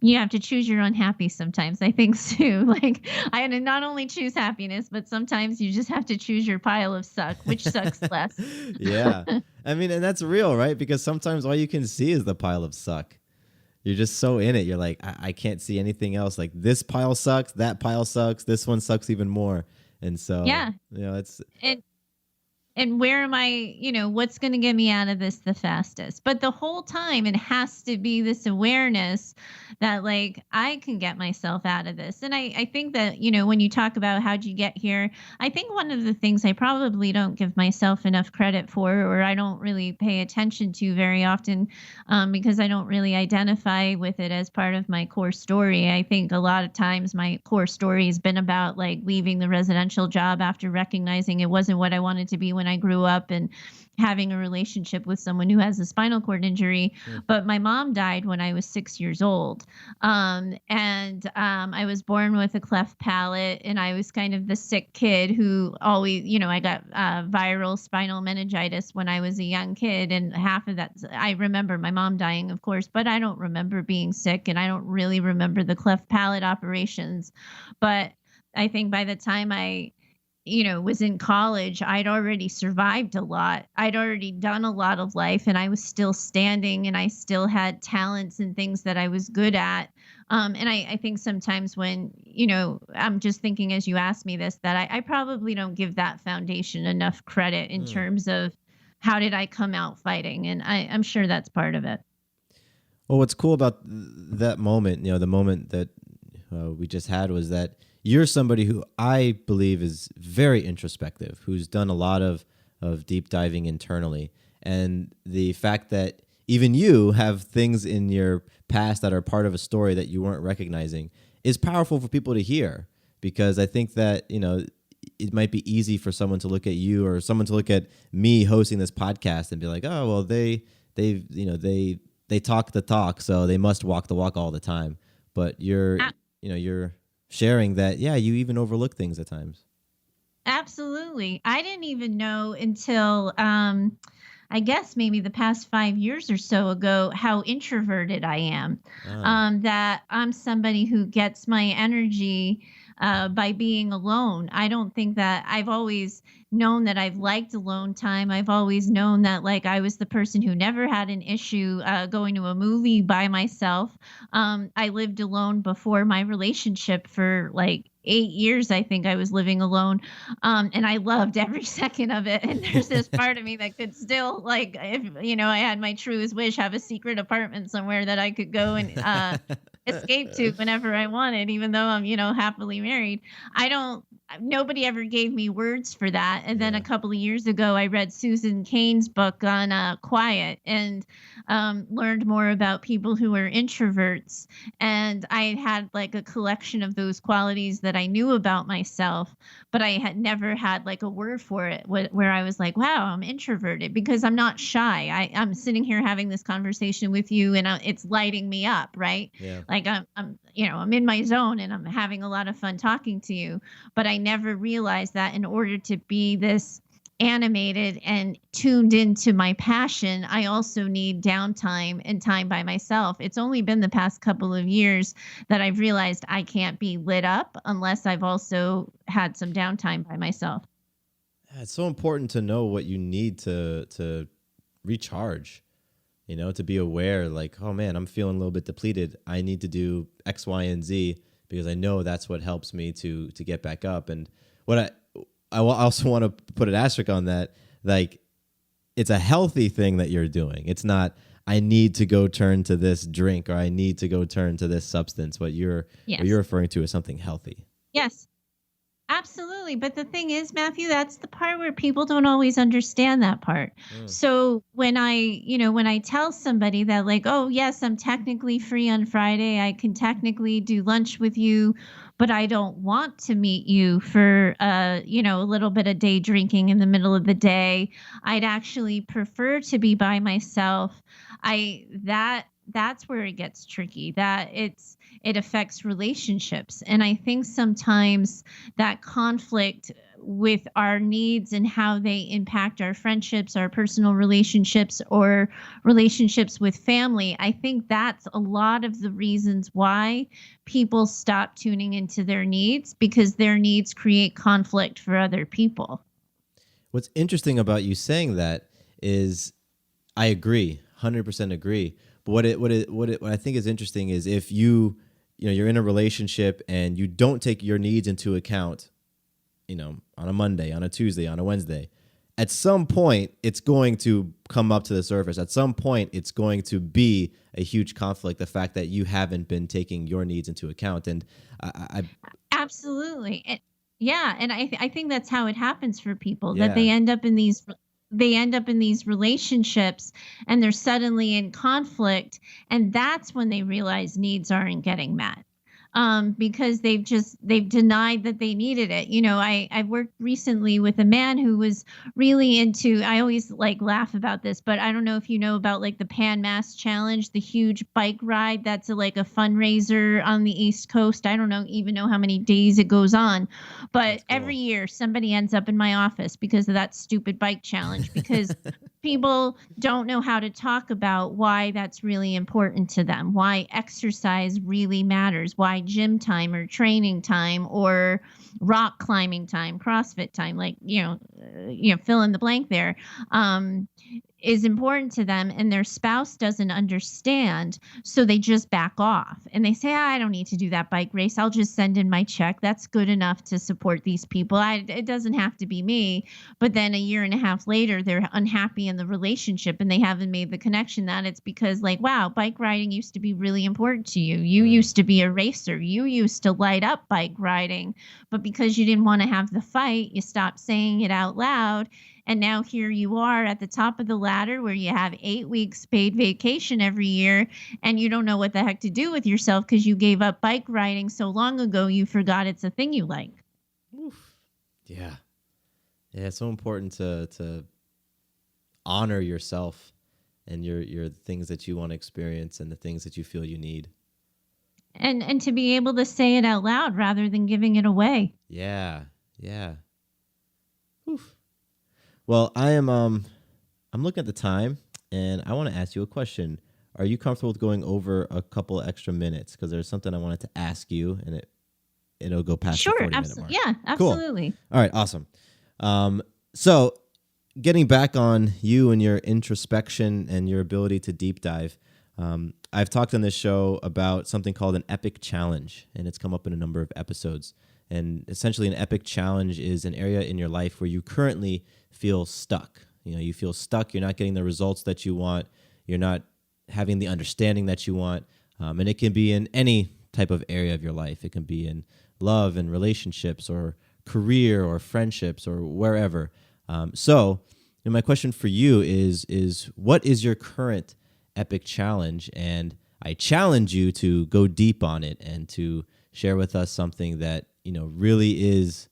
You have to choose your own happy sometimes, I think, too. Like, I had to not only choose happiness, but sometimes you just have to choose your pile of suck, which sucks less. Yeah. I mean, and that's real, right? Because sometimes all you can see is the pile of suck. You're just so in it. You're like, I can't see anything else. Like, this pile sucks, that pile sucks, this one sucks even more. And so, Yeah. it's And where am I, what's going to get me out of this the fastest? But the whole time it has to be this awareness that like I can get myself out of this. And I think that, when you talk about how'd you get here, I think one of the things I probably don't give myself enough credit for, or I don't really pay attention to very often, because I don't really identify with it as part of my core story. I think a lot of times my core story has been about like leaving the residential job after recognizing it wasn't what I wanted to be when I grew up, and having a relationship with someone who has a spinal cord injury. But my mom died when I was 6 years old. I was born with a cleft palate, and I was kind of the sick kid who always, I got viral spinal meningitis when I was a young kid. And half of that, I remember my mom dying, of course, but I don't remember being sick, and I don't really remember the cleft palate operations. But I think by the time I was in college, I'd already survived a lot. I'd already done a lot of life, and I was still standing, and I still had talents and things that I was good at. And I think sometimes when, I'm just thinking as you asked me this, that I probably don't give that foundation enough credit in terms of how did I come out fighting? And I'm sure that's part of it. Well, what's cool about that moment, the moment that we just had, was that you're somebody who I believe is very introspective, who's done a lot of deep diving internally. And the fact that even you have things in your past that are part of a story that you weren't recognizing is powerful for people to hear. Because I think that, it might be easy for someone to look at you or someone to look at me hosting this podcast and be like, oh, well, they talk the talk, so they must walk the walk all the time. But you're sharing that, you even overlook things at times. Absolutely. I didn't even know until I guess maybe the past 5 years or so ago how introverted I am. That I'm somebody who gets my energy by being alone. I don't think that I've always known that I've liked alone time. I've always known that like I was the person who never had an issue going to a movie by myself. I lived alone before my relationship for like 8 years. I think I was living alone. And I loved every second of it. And there's this part of me that could still like, if, I had my truest wish, have a secret apartment somewhere that I could go and escape to whenever I wanted, even though I'm, happily married. Nobody ever gave me words for that. And then a couple of years ago, I read Susan Cain's book on quiet, and learned more about people who are introverts. And I had like a collection of those qualities that I knew about myself, but I had never had like a word for it where I was like, wow, I'm introverted, because I'm not shy. I'm sitting here having this conversation with you, and it's lighting me up, right? Yeah. Like I'm in my zone, and I'm having a lot of fun talking to you. But I never realized that in order to be this animated and tuned into my passion, I also need downtime and time by myself. It's only been the past couple of years that I've realized I can't be lit up unless I've also had some downtime by myself. Yeah, it's so important to know what you need to recharge. To be aware, like, oh man, I'm feeling a little bit depleted. I need to do X, Y, and Z, because I know that's what helps me to get back up. And what I also want to put an asterisk on that, like, it's a healthy thing that you're doing. It's not, I need to go turn to this drink, or I need to go turn to this substance. What you're referring to is something healthy. Yes. Absolutely. But the thing is, Matthew, that's the part where people don't always understand that part. So when I tell somebody that like, oh, yes, I'm technically free on Friday, I can technically do lunch with you, but I don't want to meet you for, a little bit of day drinking in the middle of the day. I'd actually prefer to be by myself. That that's where it gets tricky, that it affects relationships. And I think sometimes that conflict with our needs and how they impact our friendships, our personal relationships, or relationships with family, I think that's a lot of the reasons why people stop tuning into their needs, because their needs create conflict for other people. What's interesting about you saying that is I agree, 100% agree. But what I think is interesting is if you're in a relationship and you don't take your needs into account, on a Monday, on a Tuesday, on a Wednesday, at some point it's going to come up to the surface. At some point it's going to be a huge conflict, the fact that you haven't been taking your needs into account. And I Absolutely. Yeah, and I think that's how it happens for people, that yeah. they end up in these relationships, and they're suddenly in conflict, and that's when they realize needs aren't getting met. Because they've denied that they needed it. I worked recently with a man who was really into, I always like laugh about this, but I don't know if you know about like the Pan Mass Challenge, the huge bike ride that's like a fundraiser on the East Coast. I don't know even know how many days it goes on, but That's every cool. year somebody ends up in my office because of that stupid bike challenge, because people don't know how to talk about why that's really important to them, why exercise really matters, why gym time or training time or rock climbing time, CrossFit time, like, fill in the blank there, um, is important to them, and their spouse doesn't understand. So they just back off and they say, I don't need to do that bike race. I'll just send in my check. That's good enough to support these people. It doesn't have to be me. But then a year and a half later, they're unhappy in the relationship, and they haven't made the connection that it's because, like, wow, bike riding used to be really important to you. You Mm. used to be a racer. You used to light up bike riding. But because you didn't want to have the fight, you stopped saying it out loud. And now here you are at the top of the ladder where you have 8 weeks paid vacation every year, and you don't know what the heck to do with yourself because you gave up bike riding so long ago you forgot it's a thing you like. Oof. Yeah. Yeah, it's so important to honor yourself and your things that you want to experience and the things that you feel you need. And to be able to say it out loud rather than giving it away. Yeah. Yeah. Oof. Well, I'm looking at the time and I want to ask you a question. Are you comfortable with going over a couple extra minutes? Because there's something I wanted to ask you and it'll go past the Sure, 40-minute mark. yeah, Cool. absolutely. All right, awesome. So getting back on you and your introspection and your ability to deep dive, I've talked on this show about something called an epic challenge, and it's come up in a number of episodes. And essentially, an epic challenge is an area in your life where you currently feel stuck. You feel stuck. You're not getting the results that you want. You're not having the understanding that you want. And it can be in any type of area of your life. It can be in love and relationships or career or friendships or wherever. So my question for you is what is your current epic challenge? And I challenge you to go deep on it and to share with us something that really is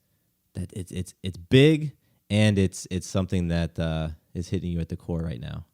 that it's big and it's something that is hitting you at the core right now.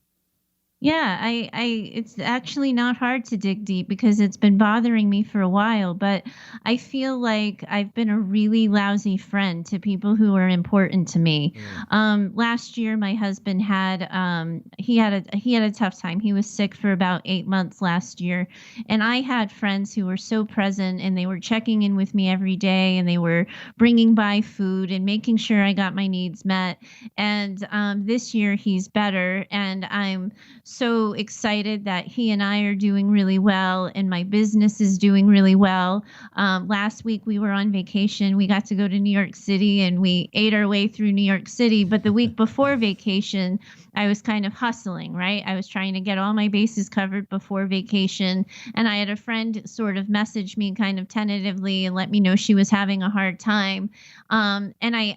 Yeah, it's actually not hard to dig deep because it's been bothering me for a while, but I feel like I've been a really lousy friend to people who are important to me. Mm. Last year, my husband he had a tough time. He was sick for about 8 months last year, and I had friends who were so present, and they were checking in with me every day, and they were bringing by food and making sure I got my needs met. And this year, he's better, and I'm so excited that he and I are doing really well, and my business is doing really well. Last week we were on vacation. We got to go to New York City and we ate our way through New York City. But the week before vacation, I was kind of hustling, right? I was trying to get all my bases covered before vacation. And I had a friend sort of message me kind of tentatively and let me know she was having a hard time. And I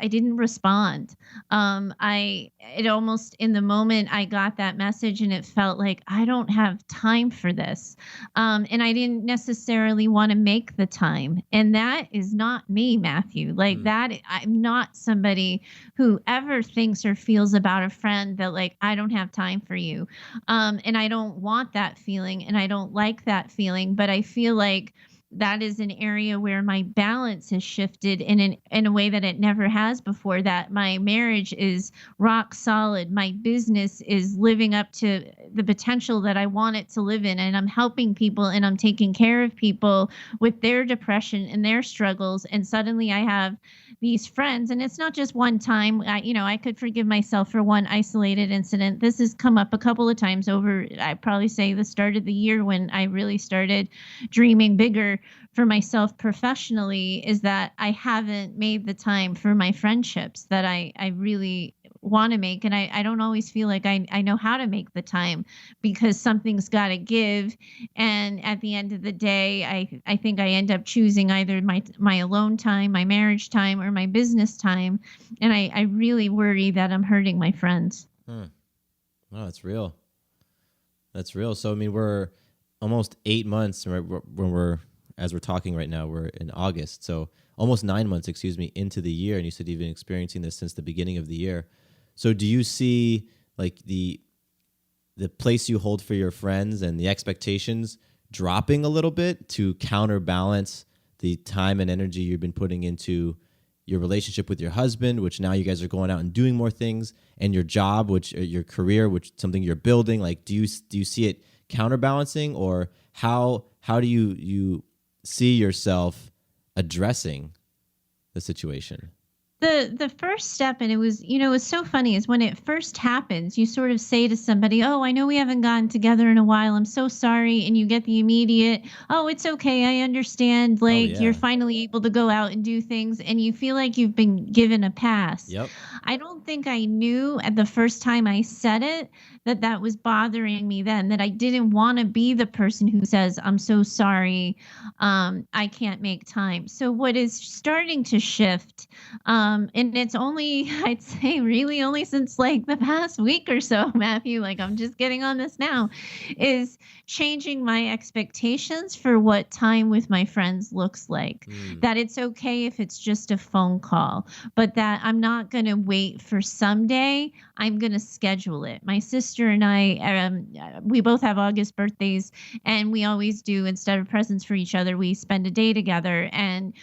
didn't respond. It almost, in the moment I got that message, message and it felt like I don't have time for this. And I didn't necessarily want to make the time. And that is not me, Matthew. Like Mm. that, I'm not somebody who ever thinks or feels about a friend that like, I don't have time for you. And I don't want that feeling and I don't like that feeling, but I feel like that is an area where my balance has shifted in a way that it never has before, that my marriage is rock solid, my business is living up to the potential that I want it to live in, and I'm helping people and I'm taking care of people with their depression and their struggles, and suddenly I have these friends, and it's not just one time. I could forgive myself for one isolated incident. This has come up a couple of times over, I probably say, the start of the year, when I really started dreaming bigger for myself professionally, is that I haven't made the time for my friendships that I really want to make. And I don't always feel like I know how to make the time, because something's got to give. And at the end of the day, I think I end up choosing either my alone time, my marriage time, or my business time. And I really worry that I'm hurting my friends. Hmm. Oh, that's real. That's real. So, I mean, we're almost 8 months when as we're talking right now, we're in August. So almost 9 months, into the year. And you said you've been experiencing this since the beginning of the year. So do you see like the place you hold for your friends and the expectations dropping a little bit to counterbalance the time and energy you've been putting into your relationship with your husband, which now you guys are going out and doing more things, and your job, your career, which something you're building? Like, do you see it counterbalancing, or how do you see yourself addressing the situation? The first step, and it was, it's so funny, is when it first happens, you sort of say to somebody, "Oh, I know we haven't gotten together in a while. I'm so sorry." And you get the immediate, "Oh, it's okay. I understand." Oh Like, you're yeah. finally able to go out and do things, and you feel like you've been given a pass. Yep. I don't think I knew at the first time I said it that that was bothering me then, that I didn't want to be the person who says, "I'm so sorry. I can't make time." So what is starting to shift, and it's only, I'd say, really only since like the past week or so, Matthew, like I'm just getting on this now, is changing my expectations for what time with my friends looks like. Mm. That it's okay if it's just a phone call, but that I'm not going to wait for someday. I'm going to schedule it. My sister and I, we both have August birthdays, and we always do, instead of presents for each other, we spend a day together. And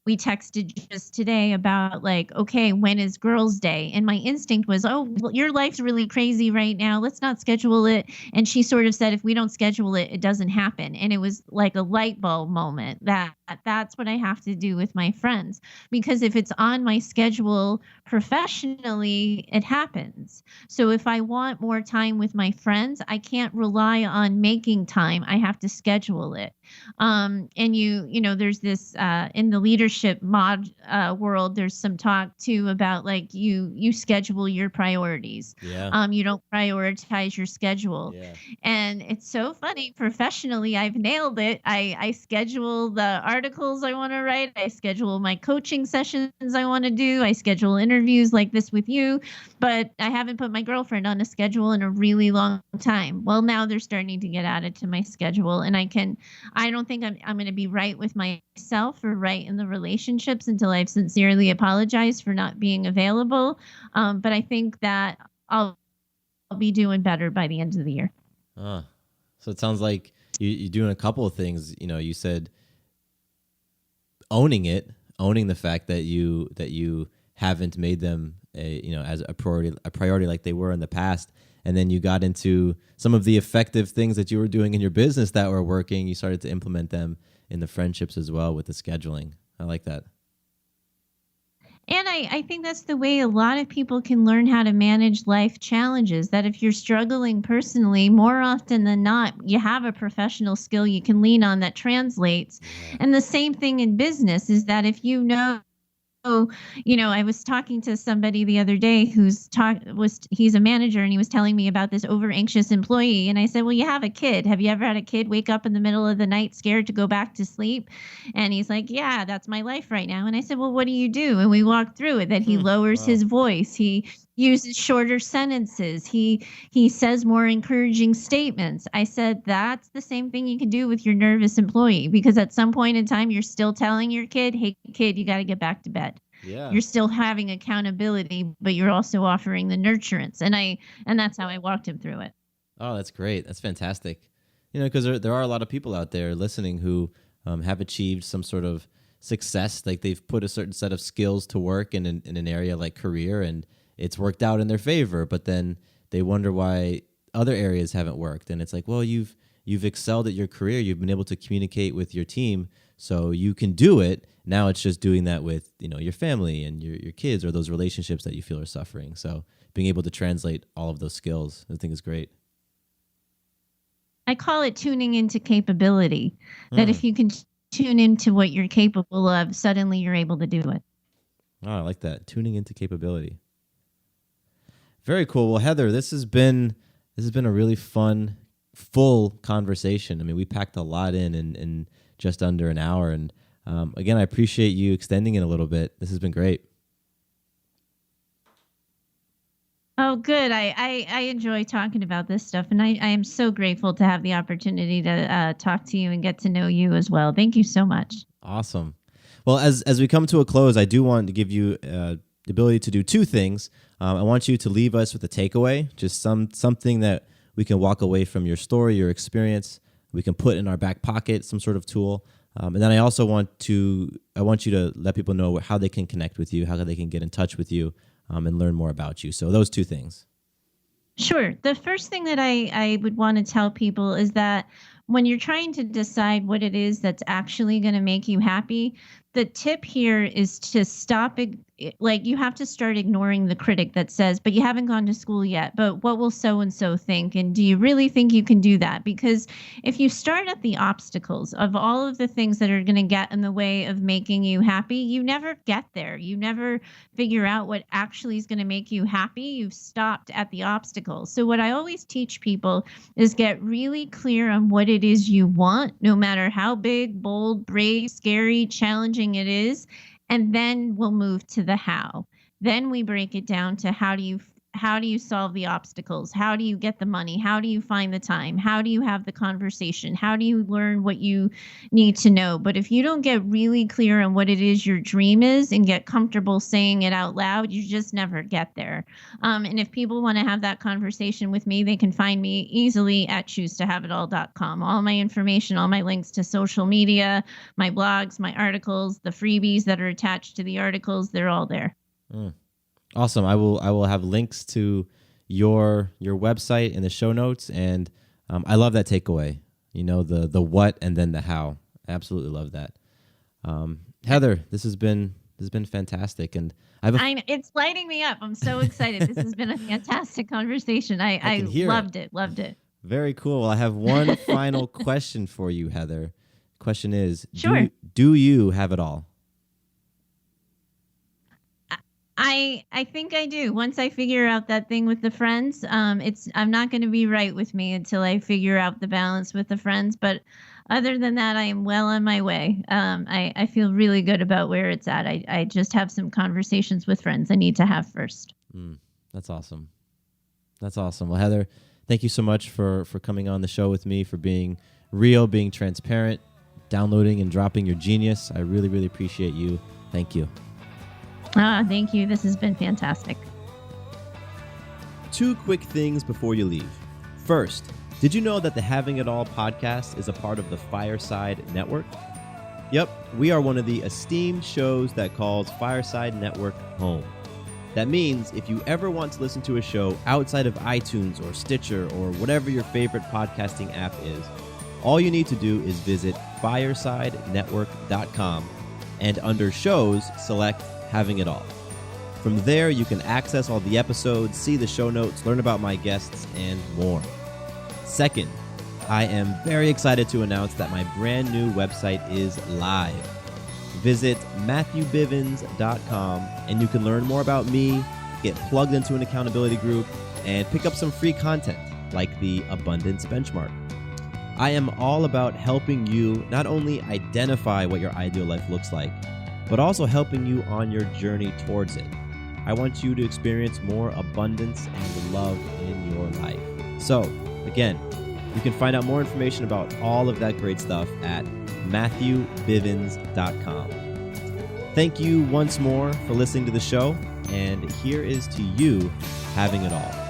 we texted just today about like, okay, when is girls' day? And my instinct was, oh, well, your life's really crazy right now. Let's not schedule it. And she sort of said, if we don't schedule it, it doesn't happen. And it was like a light bulb moment, that that's what I have to do with my friends. Because if it's on my schedule professionally, it happens. So if I want more time with my friends, I can't rely on making time. I have to schedule it. And there's this, in the leadership mod world, there's some talk too about like you schedule your priorities. Yeah. You don't prioritize your schedule. Yeah. And it's so funny. Professionally, I've nailed it. I schedule the articles I want to write. I schedule my coaching sessions I want to do. I schedule interviews like this with you, but I haven't put my girlfriend on a schedule in a really long time. Well, now they're starting to get added to my schedule, and I don't think I'm going to be right with myself or right in the relationships until I've sincerely apologized for not being available. But I think that I'll be doing better by the end of the year. So it sounds like you're doing a couple of things. You said owning the fact that you haven't made them as a priority like they were in the past. And then you got into some of the effective things that you were doing in your business that were working. You started to implement them in the friendships as well with the scheduling. I like that. And I think that's the way a lot of people can learn how to manage life challenges. That if you're struggling personally, more often than not, you have a professional skill you can lean on that translates. Yeah. And the same thing in business is that if you know, I was talking to somebody the other day he's a manager, and he was telling me about this over anxious employee. And I said, well, you have a kid. Have you ever had a kid wake up in the middle of the night scared to go back to sleep? And he's like, yeah, that's my life right now. And I said, well, what do you do? And we walked through it, that he lowers Wow. his voice. He uses shorter sentences. He says more encouraging statements. I said that's the same thing you can do with your nervous employee, because at some point in time you're still telling your kid, "Hey kid, you got to get back to bed." Yeah. You're still having accountability, but you're also offering the nurturance. And that's how I walked him through it. Oh, that's great. That's fantastic. Because there are a lot of people out there listening who have achieved some sort of success. Like they've put a certain set of skills to work in an area like career, and it's worked out in their favor. But then they wonder why other areas haven't worked. And it's like, well, you've excelled at your career. You've been able to communicate with your team, so you can do it. Now it's just doing that with your family and your kids, or those relationships that you feel are suffering. So being able to translate all of those skills, I think, is great. I call it tuning into capability. That if you can tune into what you're capable of, suddenly you're able to do it. Oh, I like that. Tuning into capability. Very cool. Well, Heather, this has been a really fun, full conversation. I mean, we packed a lot in just under an hour. And again, I appreciate you extending it a little bit. This has been great. Oh, good. I enjoy talking about this stuff, and I am so grateful to have the opportunity to talk to you and get to know you as well. Thank you so much. Awesome. Well, as we come to a close, I do want to give you the ability to do two things. I want you to leave us with a takeaway, just something that we can walk away from your story, your experience. We can put in our back pocket, some sort of tool. And then I also want you to let people know how they can connect with you, how they can get in touch with you, and learn more about you. So those two things. Sure. The first thing that I would want to tell people is that when you're trying to decide what it is that's actually going to make you happy, the tip here is to stop it. Like, you have to start ignoring the critic that says, but you haven't gone to school yet, but what will so-and-so think? And do you really think you can do that? Because if you start at the obstacles of all of the things that are going to get in the way of making you happy, you never get there. You never figure out what actually is going to make you happy. You've stopped at the obstacles. So what I always teach people is get really clear on what it is you want, no matter how big, bold, brave, scary, challenging it is. And then we'll move to the how. Then we break it down to how do you solve the obstacles? How do you get the money? How do you find the time? How do you have the conversation? How do you learn what you need to know? But if you don't get really clear on what it is your dream is and get comfortable saying it out loud, you just never get there. And if people want to have that conversation with me, they can find me easily at choosetohaveitall.com. All my information, all my links to social media, my blogs, my articles, the freebies that are attached to the articles, they're all there. Awesome. I will have links to your website in the show notes, and I love that takeaway. The what and then the how. I absolutely love that. Heather, this has been fantastic, and it's lighting me up. I'm so excited. This has been a fantastic conversation. I loved it. Loved it. Very cool. Well, I have one final question for you, Heather. Question is, sure. Do you have it all? I think I do. Once I figure out that thing with the friends, I'm not going to be right with me until I figure out the balance with the friends. But other than that, I am well on my way. I feel really good about where it's at. I just have some conversations with friends I need to have first. That's awesome. That's awesome. Well, Heather, thank you so much for coming on the show with me, for being real, being transparent, downloading and dropping your genius. I really, really appreciate you. Thank you. Thank you. This has been fantastic. Two quick things before you leave. First, did you know that the Having It All podcast is a part of the Fireside Network? Yep, we are one of the esteemed shows that calls Fireside Network home. That means if you ever want to listen to a show outside of iTunes or Stitcher or whatever your favorite podcasting app is, all you need to do is visit firesidenetwork.com and under shows, select Having It All. From there, you can access all the episodes, see the show notes, learn about my guests, and more. Second, I am very excited to announce that my brand new website is live. Visit MatthewBivens.com and you can learn more about me, get plugged into an accountability group, and pick up some free content like the Abundance Benchmark. I am all about helping you not only identify what your ideal life looks like, but also helping you on your journey towards it. I want you to experience more abundance and love in your life. So, again, you can find out more information about all of that great stuff at MatthewBivens.com. Thank you once more for listening to the show, and here is to you having it all.